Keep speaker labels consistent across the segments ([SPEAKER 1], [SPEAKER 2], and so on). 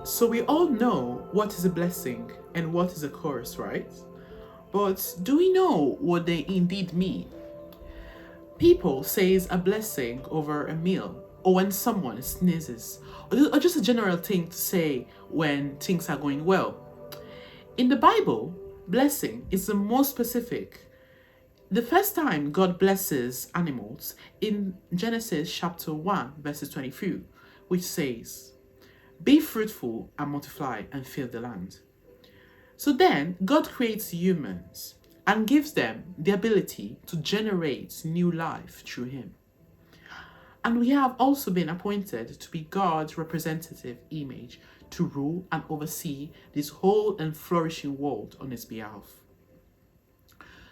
[SPEAKER 1] So we all know what is a blessing and what is a curse, right? But do we know what they indeed mean? People says a blessing over a meal, or when someone sneezes, or just a general thing to say when things are going well. In the Bible, blessing is the most specific. The first time God blesses animals in Genesis chapter 1, verses 22, which says, "Be fruitful and multiply and fill the land." So then, God creates humans and gives them the ability to generate new life through Him. And we have also been appointed to be God's representative image to rule and oversee this whole and flourishing world on His behalf.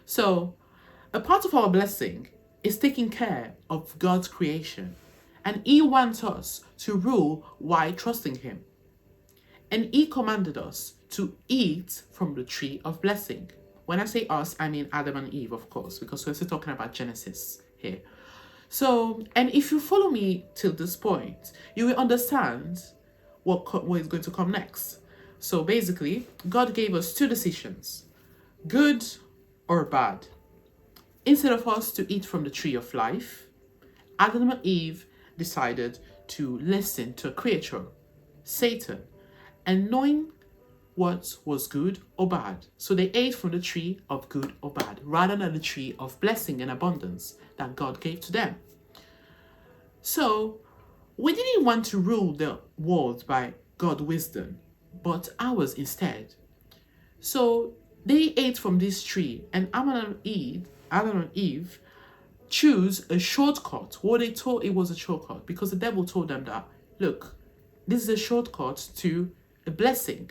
[SPEAKER 1] So, a part of our blessing is taking care of God's creation, and He wants us to rule while trusting Him. And He commanded us to eat from the tree of blessing. When I say us, I mean Adam and Eve, of course, because we're still talking about Genesis here. So, and if you follow me till this point, you will understand what is going to come next. So basically, God gave us two decisions, good or bad. Instead of us to eat from the tree of life, Adam and Eve decided to listen to a creature, Satan, and knowing what was good or bad. So they ate from the tree of good or bad, rather than the tree of blessing and abundance that God gave to them. So we didn't want to rule the world by God's wisdom, but ours instead. So they ate from this tree, and Adam and Eve choose a shortcut. What they thought it was a shortcut, because the devil told them that, look, this is a shortcut to a blessing.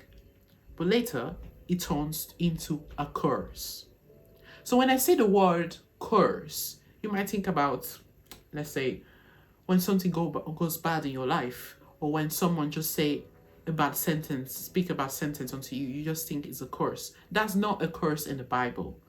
[SPEAKER 1] But later, it turns into a curse. So when I say the word curse, you might think about, let's say, when something goes bad in your life, or when someone just speak a bad sentence onto you, you just think it's a curse. That's not a curse in the Bible.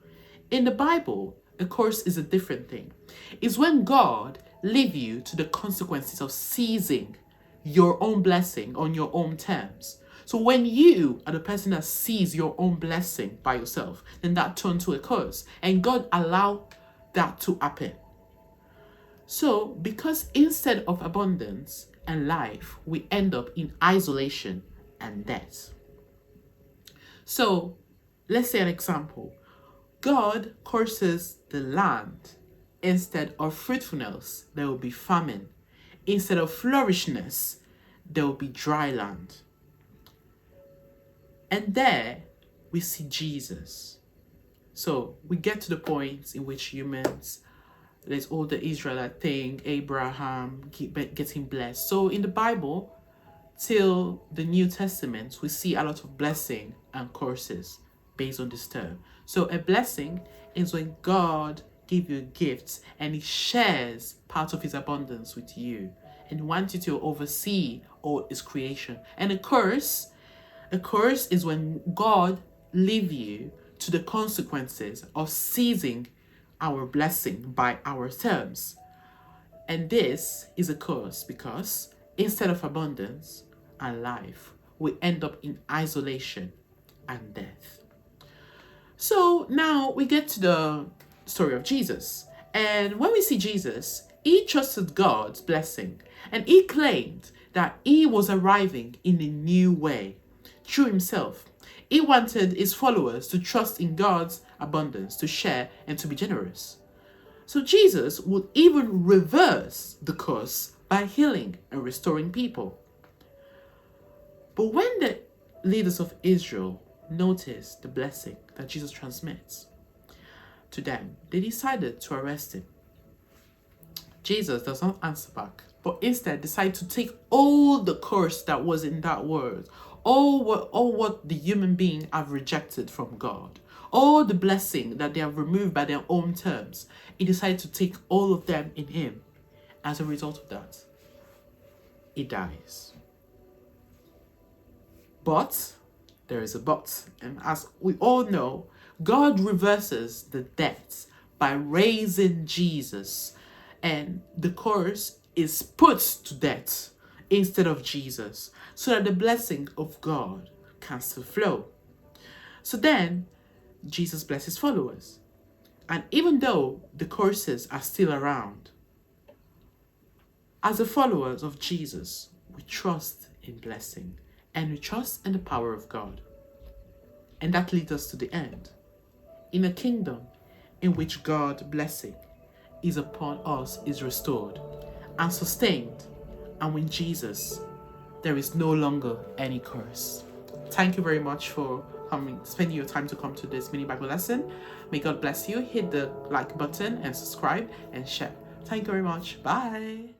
[SPEAKER 1] In the Bible, a curse is a different thing. It's when God leave you to the consequences of seizing your own blessing on your own terms. So when you are the person that sees your own blessing by yourself, then that turns to a curse. And God allowed that to happen. So because instead of abundance and life, we end up in isolation and death. So let's say an example. God curses the land. Instead of fruitfulness, there will be famine. Instead of flourishness, there will be dry land. And there we see Jesus. So we get to the point in which humans, there's all the Israelite thing, Abraham getting blessed. So in the Bible, till the New Testament, we see a lot of blessing and curses based on this term. So a blessing is when God gives you gifts and He shares part of His abundance with you and wants you to oversee all His creation. And a curse is when God leaves you to the consequences of seizing our blessing by our terms. And this is a curse because instead of abundance and life, we end up in isolation and death. So now we get to the story of Jesus. And when we see Jesus, He trusted God's blessing and He claimed that He was arriving in a new way through Himself. He wanted His followers to trust in God's abundance, to share and to be generous. So Jesus would even reverse the curse by healing and restoring people. But when the leaders of Israel noticed the blessing that Jesus transmits to them, they decided to arrest Him. Jesus does not answer back, but instead decided to take all the curse that was in that word, all what the human being have rejected from God, all the blessing that they have removed by their own terms. He decided to take all of them in Him. As a result of that, He dies. But there is a but, and as we all know, God reverses the death by raising Jesus, and the curse is put to death. instead of Jesus, so that the blessing of God can still flow. So then, Jesus blessed his followers. And even though the curses are still around, as the followers of Jesus, we trust in blessing and we trust in the power of God. And that leads us to the end. In a kingdom in which God's blessing is upon us, is restored and sustained, and with Jesus, there is no longer any curse. Thank you very much for spending your time to come to this mini Bible lesson. May God bless you. Hit the like button and subscribe and share. Thank you very much. Bye.